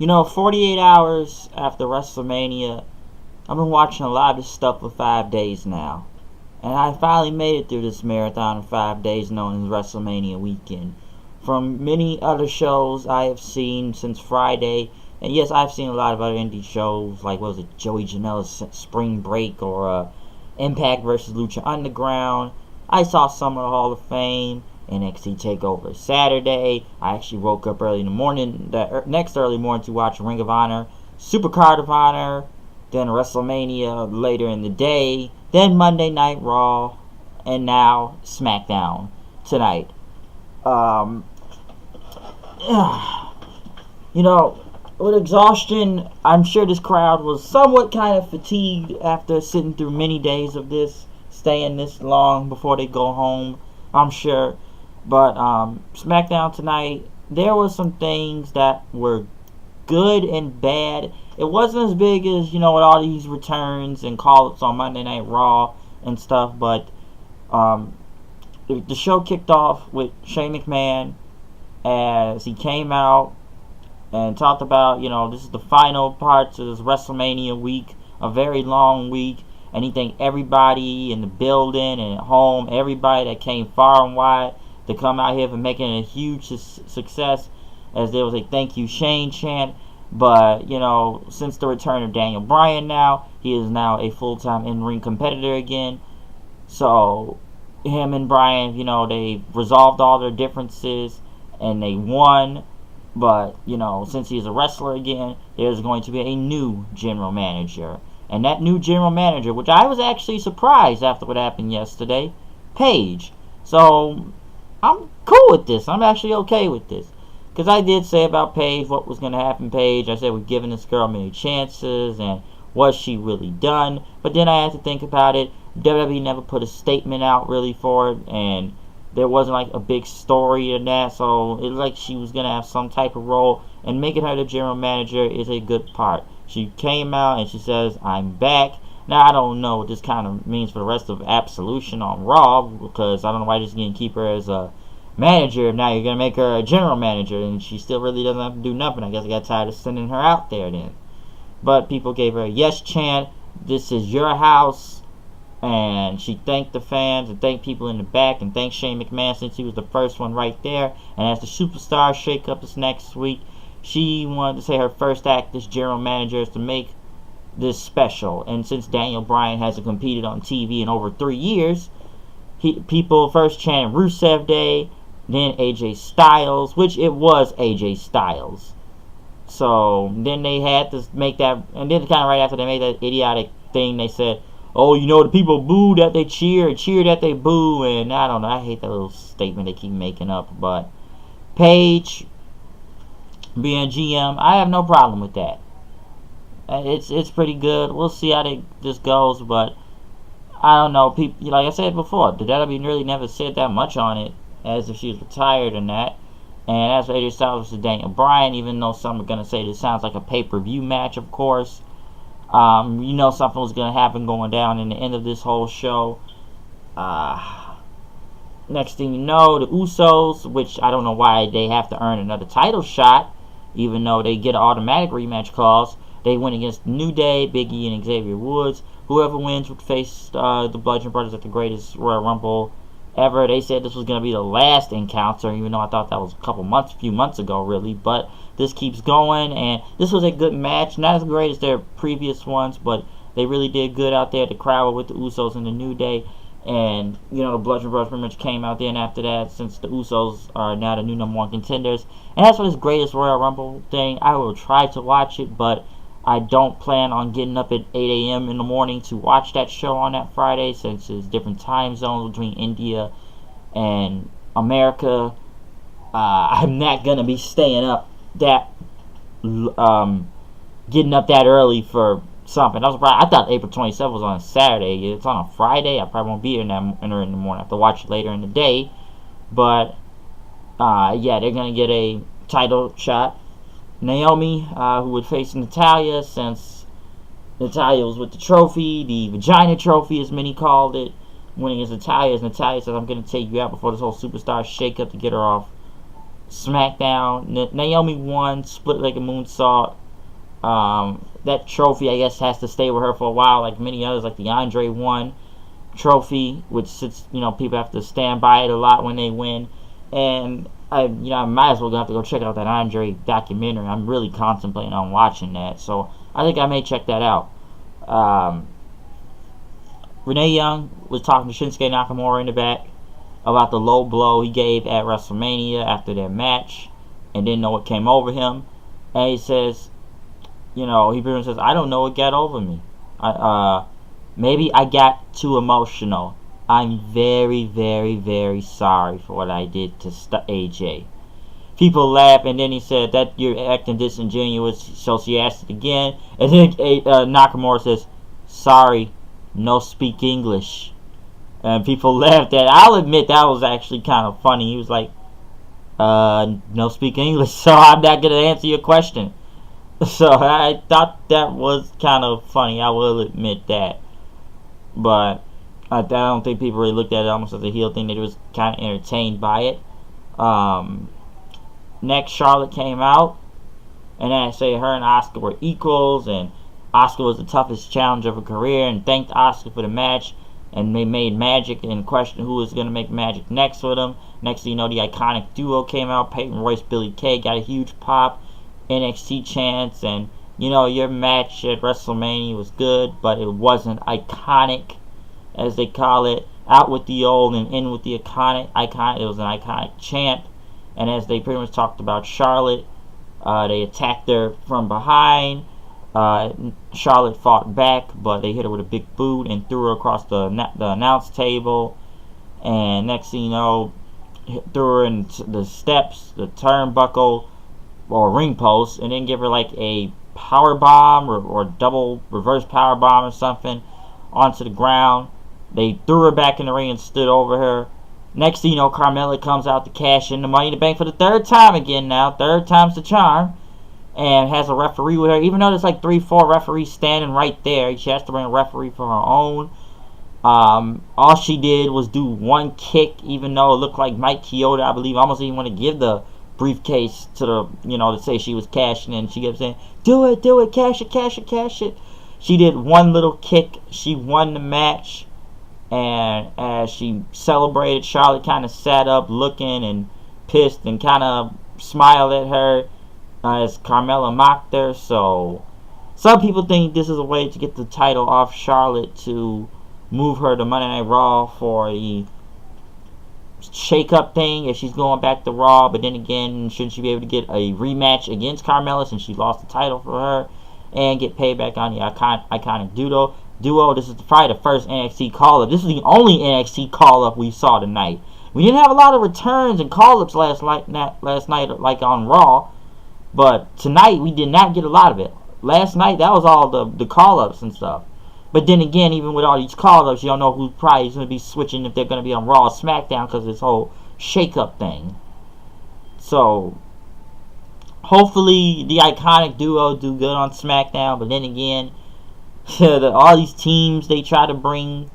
48 hours after WrestleMania, I've been watching a lot of this stuff for 5 days now. And I finally made it through this marathon of 5 days known as WrestleMania weekend. From many other shows I have seen since Friday, and yes, I've seen a lot of other indie shows, like, what was it, Joey Janela's Spring Break, or Impact versus Lucha Underground. I saw Summer Hall of Fame, NXT TakeOver Saturday. I actually woke up early in the morning, next early morning, to watch Ring of Honor, Supercard of Honor, then WrestleMania later in the day, then Monday Night Raw, and now Smackdown tonight. With exhaustion, I'm sure this crowd was somewhat kind of fatigued after sitting through many days of this, staying this long before they go home, I'm sure. But SmackDown tonight, there were some things that were good and bad. It wasn't as big as, with all these returns and call-ups on Monday Night Raw and stuff, but the show kicked off with Shane McMahon as he came out and talked about, this is the final parts of this WrestleMania week, a very long week, and he thanked everybody in the building and at home, everybody that came far and wide to come out here for making it a huge success, as there was a thank you Shane chant. But, since the return of Daniel Bryan now, he is now a full-time in-ring competitor again. So, him and Bryan, they resolved all their differences and they won. But, since he's a wrestler again, there's going to be a new general manager. And that new general manager, which I was actually surprised after what happened yesterday, Paige. So, I'm cool with this. I'm actually okay with this. Because I did say about Paige, what was going to happen, Paige. I said we're giving this girl many chances, and was she really done? But then I had to think about it. WWE never put a statement out really for it, and there wasn't like a big story in that, so it was like she was going to have some type of role, and making her the general manager is a good part. She came out and she says, I'm back. Now, I don't know what this kind of means for the rest of Absolution on Raw, because I don't know why they're just going to keep her as a manager if now you're going to make her a general manager, and she still really doesn't have to do nothing. I guess I got tired of sending her out there then. But people gave her a yes chant. This is your house. And she thanked the fans and thanked people in the back and thanked Shane McMahon since he was the first one right there. And as the Superstar shakeup is next week, she wanted to say her first act as general manager is to make this special. And since Daniel Bryan hasn't competed on TV in over 3 years, people first chanted Rusev Day, then AJ Styles, which it was AJ Styles. So then they had to make that, and then kind of right after they made that idiotic thing, they said, oh, the people boo that they cheer, and cheer that they boo, and I don't know, I hate that little statement they keep making up. But Paige being GM, I have no problem with that. It's pretty good. We'll see how this goes, but I don't know. People, like I said before, the WWE really never said that much on it, as if she was retired and that. And as for AJ Styles versus Daniel Bryan, even though some are going to say this sounds like a pay-per-view match, of course, something was going to happen going down in the end of this whole show. Next thing you know, the Usos, which I don't know why they have to earn another title shot, even though they get automatic rematch calls. They went against New Day, Big E, and Xavier Woods. Whoever wins would face the Bludgeon Brothers at the greatest Royal Rumble ever. They said this was going to be the last encounter, even though I thought that was a few months ago, really. But this keeps going, and this was a good match. Not as great as their previous ones, but they really did good out there. The crowd with the Usos and the New Day. And, the Bludgeon Brothers pretty much came out there, and after that, since the Usos are now the new #1 contenders. And as for this greatest Royal Rumble thing, I will try to watch it, but I don't plan on getting up at 8 a.m. in the morning to watch that show on that Friday, since there's different time zones between India and America. I'm not going to be staying up getting up that early for something. I thought April 27th was on a Saturday. It's on a Friday. I probably won't be here in the morning. I have to watch it later in the day. But, yeah, they're going to get a title shot. Naomi, who would face Natalya, since Natalya was with the trophy, the vagina trophy as many called it, winning against Natalya, as Natalya says, I'm going to take you out before this whole Superstar shake-up to get her off Smackdown. Naomi won, split like a moonsault. That trophy, I guess, has to stay with her for a while, like many others, like the Andre won trophy, which sits, people have to stand by it a lot when they win. And I might as well have to go check out that Andre documentary. I'm really contemplating on watching that, so I think I may check that out. Renee Young was talking to Shinsuke Nakamura in the back about the low blow he gave at WrestleMania after their match and didn't know what came over him. And he says, he pretty much says, I don't know what got over me. Maybe I got too emotional. I'm very, very, very sorry for what I did to AJ. People laugh, and then he said that you're acting disingenuous, so she asked it again. And then Nakamura says, sorry, no speak English. And people laughed at it. I'll admit that was actually kind of funny. He was like, no speak English, so I'm not going to answer your question. So I thought that was kind of funny. I will admit that. But I don't think people really looked at it almost as a heel thing. They was kind of entertained by it. Next, Charlotte came out, and I say her and Asuka were equals, and Asuka was the toughest challenge of her career, and thanked Asuka for the match. And they made Magic and questioned who was going to make Magic next with them. Next thing you know, the iconic duo came out. Peyton Royce, Billie Kay got a huge pop. NXT chants, and your match at WrestleMania was good, but it wasn't iconic, as they call it. Out with the old and in with the iconic. It was an iconic chant. And as they pretty much talked about Charlotte, they attacked her from behind. Charlotte fought back, but they hit her with a big boot and threw her across the announce table. And next thing you know, threw her into the steps, the turnbuckle, or ring post, and then give her like a power bomb or double reverse power bomb or something onto the ground. They threw her back in the ring and stood over her. Next thing you know, Carmella comes out to cash in the Money in the Bank for the third time again now. Third time's the charm. And has a referee with her. Even though there's like 3-4 referees standing right there, she has to bring a referee for her own. All she did was do one kick, even though it looked like Mike Chioda, I believe, almost didn't want to give the briefcase to the, to say she was cashing in. She kept saying, do it, cash it, cash it, cash it. She did one little kick. She won the match. And as she celebrated, Charlotte kind of sat up looking and pissed and kind of smiled at her as Carmella mocked her. So some people think this is a way to get the title off Charlotte to move her to Monday Night Raw for the shake-up thing if she's going back to Raw. But then again, shouldn't she be able to get a rematch against Carmella since she lost the title for her and get payback on the iconic duo? This is probably the first NXT call-up. This is the only NXT call-up we saw tonight. We didn't have a lot of returns and call-ups last night like on Raw, but tonight we did not get a lot of it. Last night, that was all the call-ups and stuff. But then again, even with all these call-ups, you don't know who probably is going to be switching if they're going to be on Raw or SmackDown because of this whole shake-up thing. So hopefully the iconic duo do good on SmackDown, but then again, all these teams they try to bring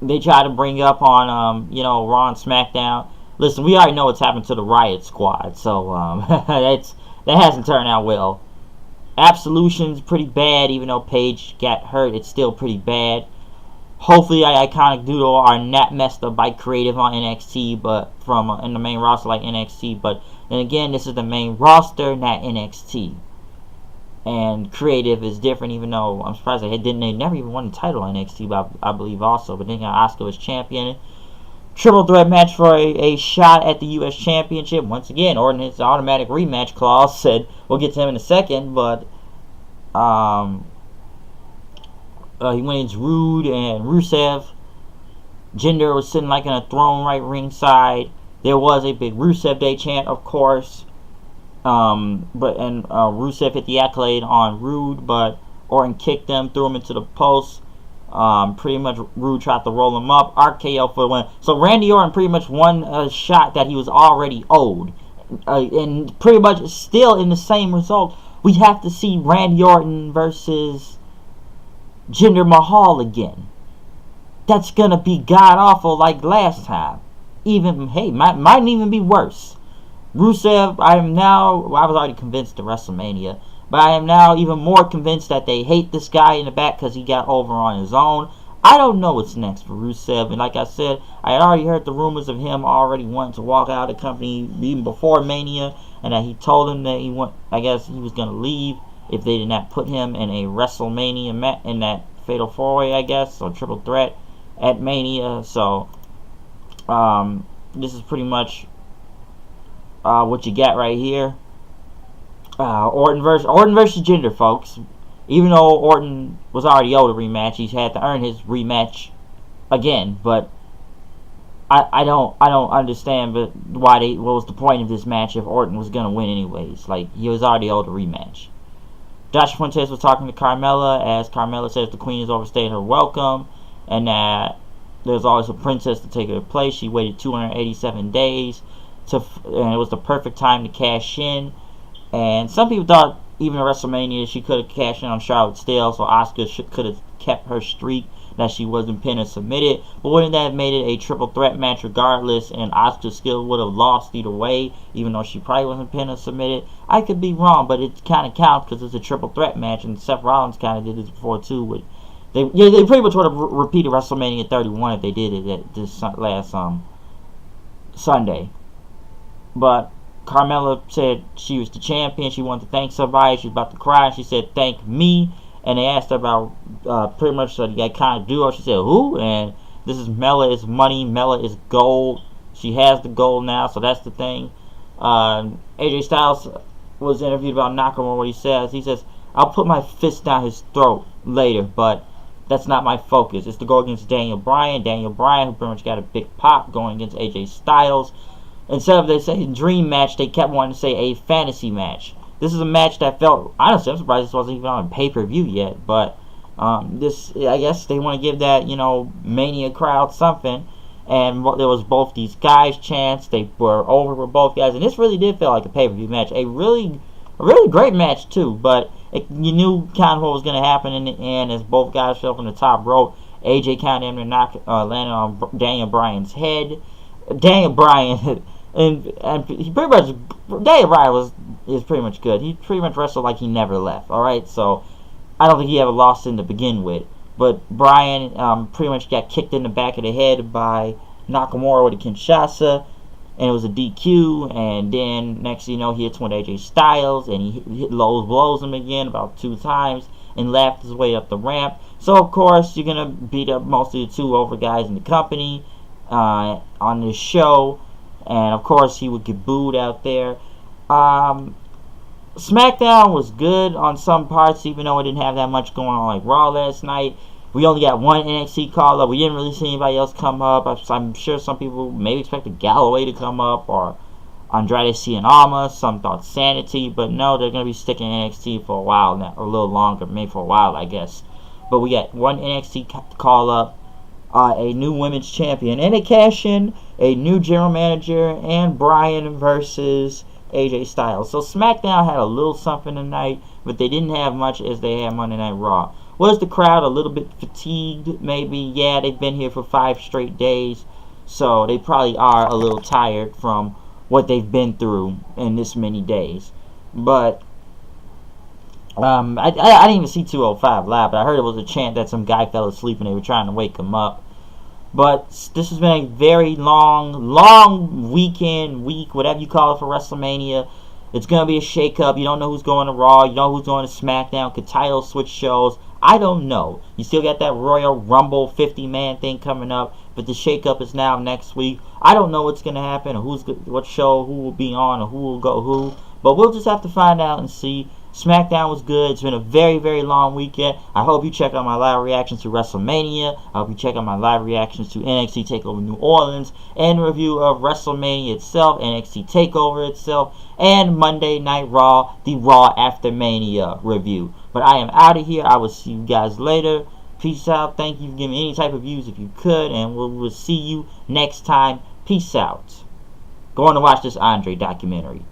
up on Raw and SmackDown. Listen, we already know what's happened to the Riot Squad, so that hasn't turned out well. Absolution's pretty bad, even though Paige got hurt, it's still pretty bad. Hopefully the iconic duo are not messed up by creative on NXT, but from in the main roster like NXT. But then again, this is the main roster, not NXT. And creative is different, even though I'm surprised they never even won the title on NXT, but I believe also. But then Asuka was champion. Triple threat match for a shot at the U.S. Championship. Once again, Orton's automatic rematch clause said we'll get to him in a second, but he went against Rude and Rusev. Jinder was sitting like in a throne right ringside. There was a big Rusev Day chant, of course. Rusev hit the accolade on Rude, but Orton kicked him, threw him into the post. Pretty much Rude tried to roll him up. RKO for the win. So Randy Orton pretty much won a shot that he was already owed. And pretty much still in the same result. We have to see Randy Orton versus Jinder Mahal again. That's gonna be god awful like last time. Might even be worse. Rusev, I was already convinced at WrestleMania, but I am now even more convinced that they hate this guy in the back because he got over on his own. I don't know what's next for Rusev, and like I said, I had already heard the rumors of him already wanting to walk out of the company even before Mania, and that he told him that I guess he was going to leave if they did not put him in a WrestleMania match, in that Fatal 4-Way, I guess, or Triple Threat at Mania. So, this is pretty much what you got right here. Orton versus Jinder, folks. Even though Orton was already owed a rematch, he's had to earn his rematch again. But I don't understand. But what was the point of this match if Orton was gonna win anyways? Like, he was already owed a rematch. Josh Fuentes was talking to Carmella, as Carmella says the Queen has overstayed her welcome, and that there's always a princess to take her place. She waited 287 days, and it was the perfect time to cash in. And some people thought even at WrestleMania she could have cashed in on Charlotte still, so Asuka could have kept her streak that she wasn't pinned or submitted. But wouldn't that have made it a triple threat match regardless, and Asuka still would have lost either way, even though she probably wasn't pinned or submitted? I could be wrong, but it kind of counts because it's a triple threat match, and Seth Rollins kind of did this before too. They pretty much would have repeated WrestleMania 31 if they did it at this last Sunday. But Carmella said she was the champion. She wanted to thank somebody. She was about to cry. She said, "Thank me." And they asked her about pretty much that kind of duo. She said, "Who?" And this is Mella is money. Mella is gold. She has the gold now, so that's the thing. AJ Styles was interviewed about Nakamura. What he says, "I'll put my fist down his throat later, but that's not my focus. It's to go against Daniel Bryan. Daniel Bryan, who pretty much got a big pop going against AJ Styles." Instead of they saying dream match, they kept wanting to say a fantasy match. This is a match that felt, honestly, I'm surprised this wasn't even on pay-per-view yet, but I guess they want to give that, Mania crowd something, and there was both these guys' chants. They were over with both guys, and this really did feel like a pay-per-view match. A really great match too, but you knew kind of what was going to happen in the end as both guys fell from the top rope. AJ kind of landed on Daniel Bryan's head. Daniel Bryan and he pretty much Daniel Bryan is pretty much good. He pretty much wrestled like he never left. All right, so I don't think he ever lost in to begin with. But Bryan pretty much got kicked in the back of the head by Nakamura with a Kinshasa, and it was a DQ. And then next thing you know, he hits one of AJ Styles, and he blows him again about 2 times, and laughed his way up the ramp. So of course you're gonna beat up most of the 2 over guys in the company on this show, and of course he would get booed out there. SmackDown was good on some parts, even though it didn't have that much going on like Raw last night. We only got one NXT call up. We didn't really see anybody else come up. I'm sure some people maybe expected Galloway to come up or Andrade Cien Almas. Some thought Sanity, but no, they're going to be sticking NXT for a while now, a little longer, maybe for a while, I guess. But we got one NXT call up, a new women's champion, and they cash in a new general manager, and Bryan versus AJ Styles. So SmackDown had a little something tonight, but they didn't have much as they had Monday Night Raw. Was the crowd a little bit fatigued? Maybe. Yeah, they've been here for 5 straight days, so they probably are a little tired from what they've been through in this many days. But I didn't even see 205 live, but I heard it was a chant that some guy fell asleep and they were trying to wake him up. But this has been a very long week, whatever you call it, for WrestleMania. It's going to be a shake-up. You don't know who's going to Raw. You don't know who's going to SmackDown. Could title switch shows. I don't know. You still got that Royal Rumble 50-man thing coming up, but the shake-up is now next week. I don't know what's going to happen, or what show, who will be on, or who will go who. But we'll just have to find out and see. SmackDown was good. It's been a very long weekend. I hope you check out my live reactions to WrestleMania. I hope you check out my live reactions to NXT TakeOver New Orleans, and review of WrestleMania itself, NXT TakeOver itself, and Monday Night Raw, the Raw After Mania review. But I am out of here. I will see you guys later. Peace out. Thank you for giving me any type of views if you could, and we'll see you next time. Peace out. Going to watch this Andre documentary.